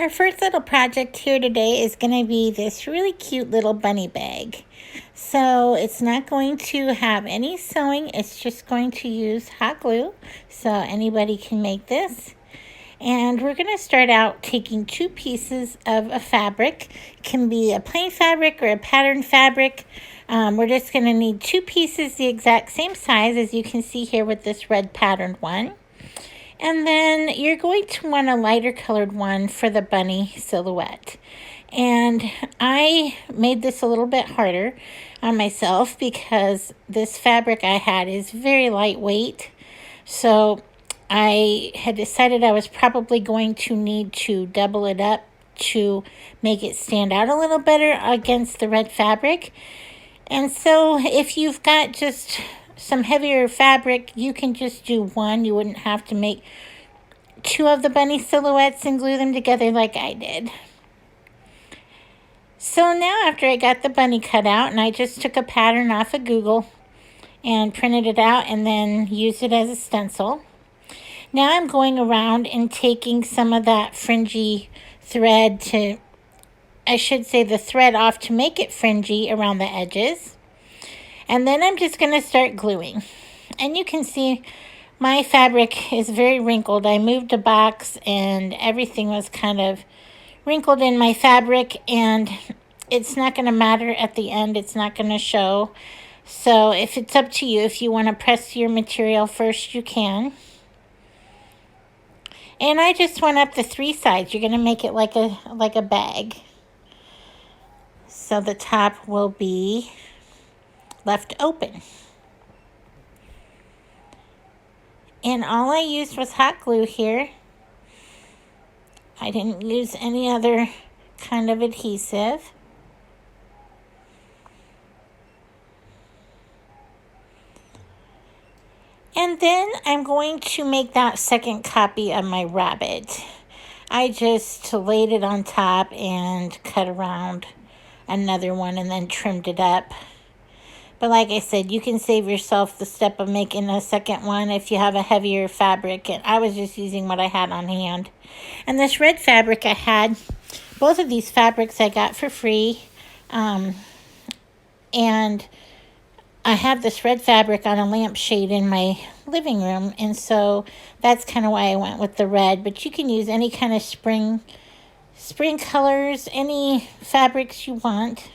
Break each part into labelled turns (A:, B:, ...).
A: Our first little project here today is going to be this really cute little bunny bag. So it's not going to have any sewing, it's just going to use hot glue. So anybody can make this. And we're going to start out taking two pieces of a fabric. It can be a plain fabric or a patterned fabric. We're just going to need two pieces the exact same size as you can see here with this red patterned one. And then you're going to want a lighter colored one for the bunny silhouette. And I made this a little bit harder on myself because this fabric I had is very lightweight. So I had decided I was probably going to need to double it up to make it stand out a little better against the red fabric. And so if you've got just some heavier fabric, you can just do one. You wouldn't have to make two of the bunny silhouettes and glue them together like I did. So now after I got the bunny cut out, and I just took a pattern off of Google and printed it out and then used it as a stencil. Now I'm going around and taking some of that fringy thread the thread off to make it fringy around the edges. And then I'm just going to start gluing. And you can see my fabric is very wrinkled. I moved a box and everything was kind of wrinkled in my fabric, and it's not going to matter at the end. It's not going to show. So if it's up to you, if you want to press your material first, you can. And I just went up the three sides. You're going to make it like a bag. So the top will be left open. And all I used was hot glue here. I didn't use any other kind of adhesive. And then I'm going to make that second copy of my rabbit. I just laid it on top and cut around another one and then trimmed it up. But like I said, you can save yourself the step of making a second one if you have a heavier fabric. And I was just using what I had on hand. And this red fabric I had, both of these fabrics I got for free. And I have this red fabric on a lampshade in my living room. And so that's kind of why I went with the red. But you can use any kind of spring colors, any fabrics you want.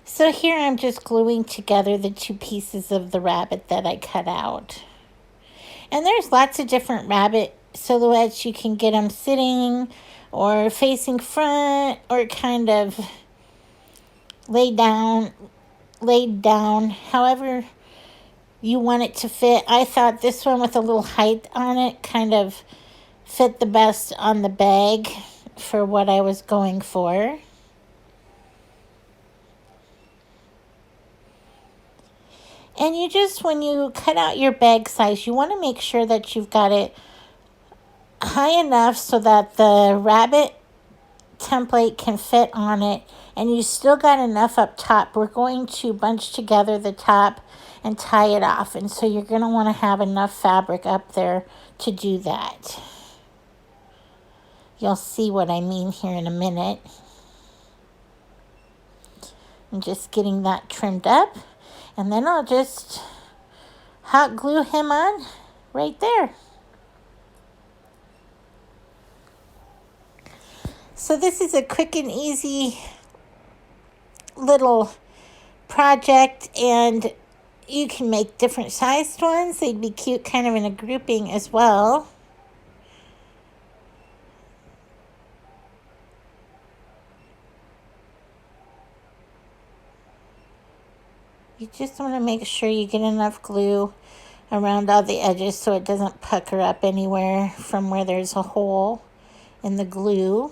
A: So here I'm just gluing together the two pieces of the rabbit that I cut out. And there's lots of different rabbit silhouettes. You can get them sitting or facing front or kind of laid down, however you want it to fit. I thought this one with a little height on it kind of fit the best on the bag for what I was going for. And you just, when you cut out your bag size, you want to make sure that you've got it high enough so that the rabbit template can fit on it, and you still got enough up top. We're going to bunch together the top and tie it off, and so you're going to want to have enough fabric up there to do that. You'll see what I mean here in a minute. I'm just getting that trimmed up. And then I'll just hot glue him on right there. So this is a quick and easy little project, and you can make different sized ones. They'd be cute kind of in a grouping as well. You just want to make sure you get enough glue around all the edges so it doesn't pucker up anywhere from where there's a hole in the glue.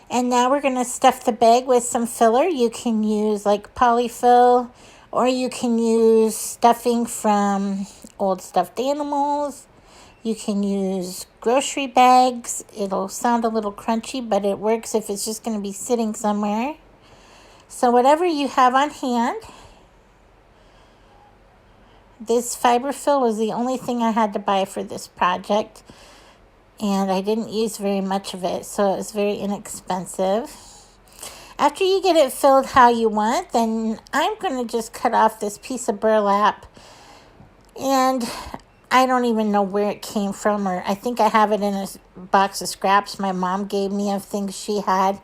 A: And now we're going to stuff the bag with some filler. You can use like polyfill, or you can use stuffing from old stuffed animals. You can use grocery bags. It'll sound a little crunchy, but it works if it's just going to be sitting somewhere. So whatever you have on hand, This fiberfill was the only thing I had to buy for this project, and I didn't use very much of it, so it was very inexpensive. After you get it filled how you want, then I'm going to just cut off this piece of burlap, and I don't even know where it came from, or I think I have it in a box of scraps my mom gave me of things she had.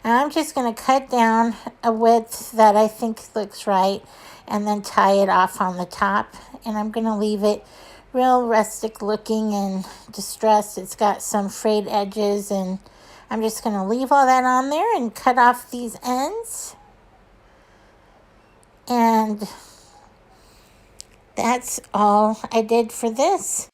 A: And I'm just going to cut down a width that I think looks right and then tie it off on the top. And I'm going to leave it real rustic looking and distressed. It's got some frayed edges, and I'm just going to leave all that on there and cut off these ends. And that's all I did for this.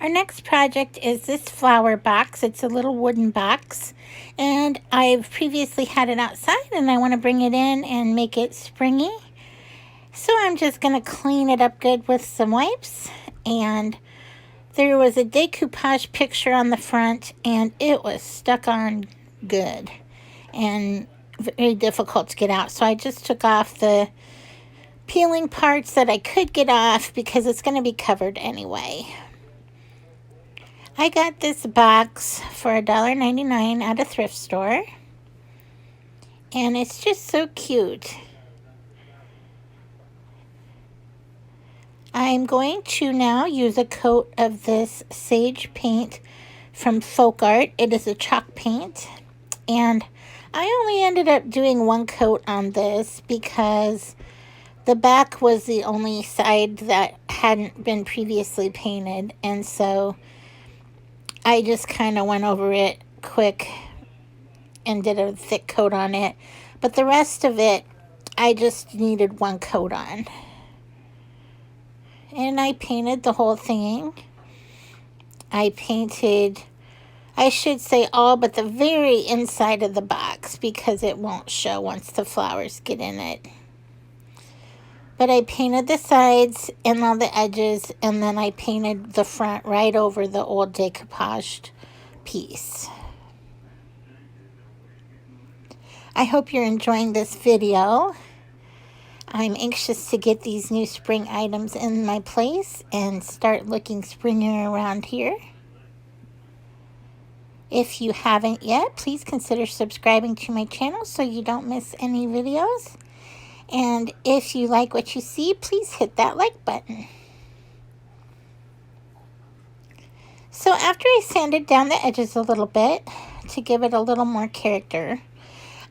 A: Our next project is this flower box. It's a little wooden box, and I've previously had it outside, and I want to bring it in and make it springy. So I'm just going to clean it up good with some wipes, and there was a decoupage picture on the front, and it was stuck on good and very difficult to get out. So I just took off the peeling parts that I could get off because it's going to be covered anyway. I got this box for $1.99 at a thrift store, and it's just so cute. I'm going to now use a coat of this sage paint from Folk Art. It is a chalk paint, and I only ended up doing one coat on this because the back was the only side that hadn't been previously painted, and so I just kind of went over it quick and did a thick coat on it. But the rest of it, I just needed one coat on. And I painted the whole thing. I painted, I should say all but the very inside of the box because it won't show once the flowers get in it. But I painted the sides and all the edges, and then I painted the front right over the old decoupaged piece. I hope you're enjoying this video. I'm anxious to get these new spring items in my place and start looking springier around here. If you haven't yet, please consider subscribing to my channel so you don't miss any videos. And if you like what you see, please hit that like button. So after I sanded down the edges a little bit to give it a little more character,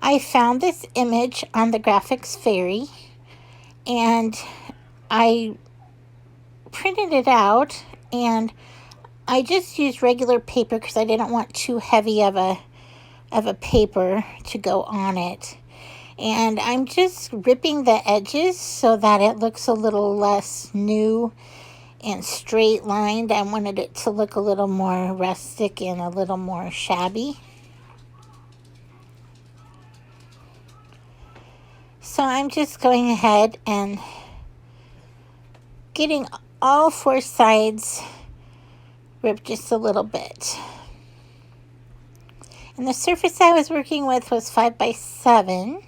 A: I found this image on the Graphics Fairy, and I printed it out, and I just used regular paper because I didn't want too heavy of a paper to go on it. And I'm just ripping the edges so that it looks a little less new and straight lined. I wanted it to look a little more rustic and a little more shabby. So I'm just going ahead and getting all four sides ripped just a little bit. And the surface I was working with was 5x7.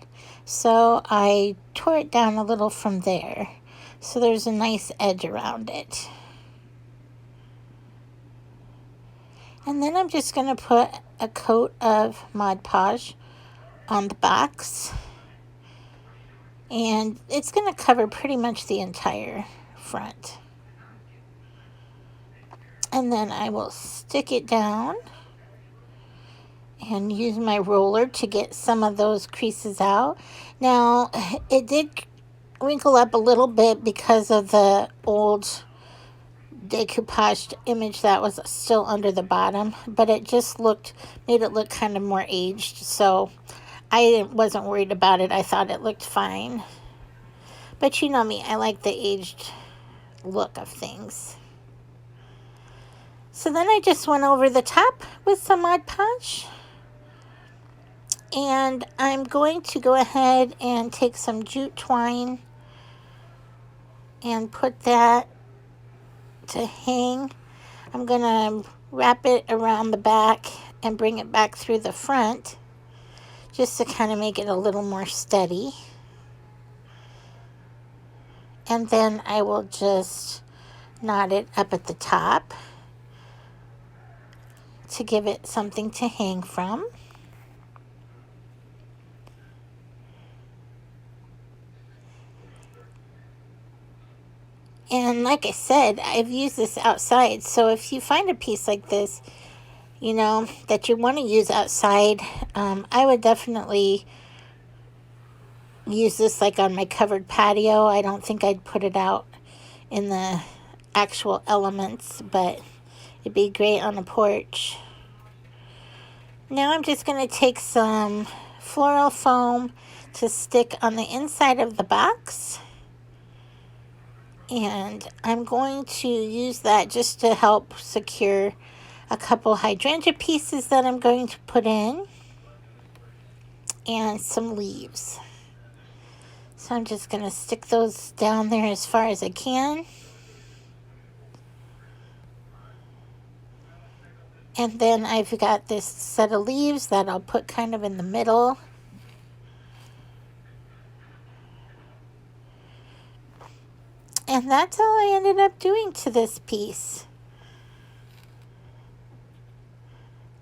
A: So I tore it down a little from there, so there's a nice edge around it. And then I'm just going to put a coat of Mod Podge on the box, and it's going to cover pretty much the entire front. And then I will stick it down and use my roller to get some of those creases out. Now, it did wrinkle up a little bit because of the old decoupaged image that was still under the bottom, but it just made it look kind of more aged, so I wasn't worried about it. I thought it looked fine. But you know me, I like the aged look of things. So then I just went over the top with some Mod Podge. And I'm going to go ahead and take some jute twine and put that to hang. I'm going to wrap it around the back and bring it back through the front just to kind of make it a little more steady. And then I will just knot it up at the top to give it something to hang from. And like I said, I've used this outside, so if you find a piece like this, you know, that you want to use outside, I would definitely use this like on my covered patio. I don't think I'd put it out in the actual elements, but it'd be great on the porch. Now I'm just going to take some floral foam to stick on the inside of the box. And I'm going to use that just to help secure a couple hydrangea pieces that I'm going to put in. And some leaves. So I'm just going to stick those down there as far as I can. And then I've got this set of leaves that I'll put kind of in the middle. And that's all I ended up doing to this piece.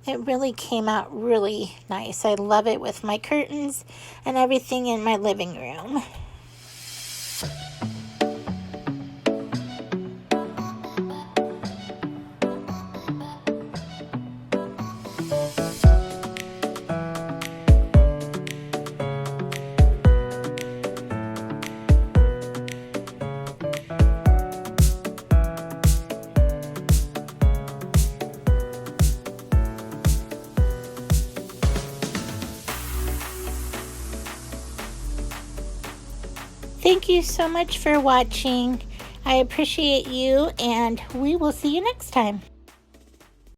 A: It really came out really nice. I love it with my curtains and everything in my living room. Thank you so much for watching. I appreciate you, and we will see you next time.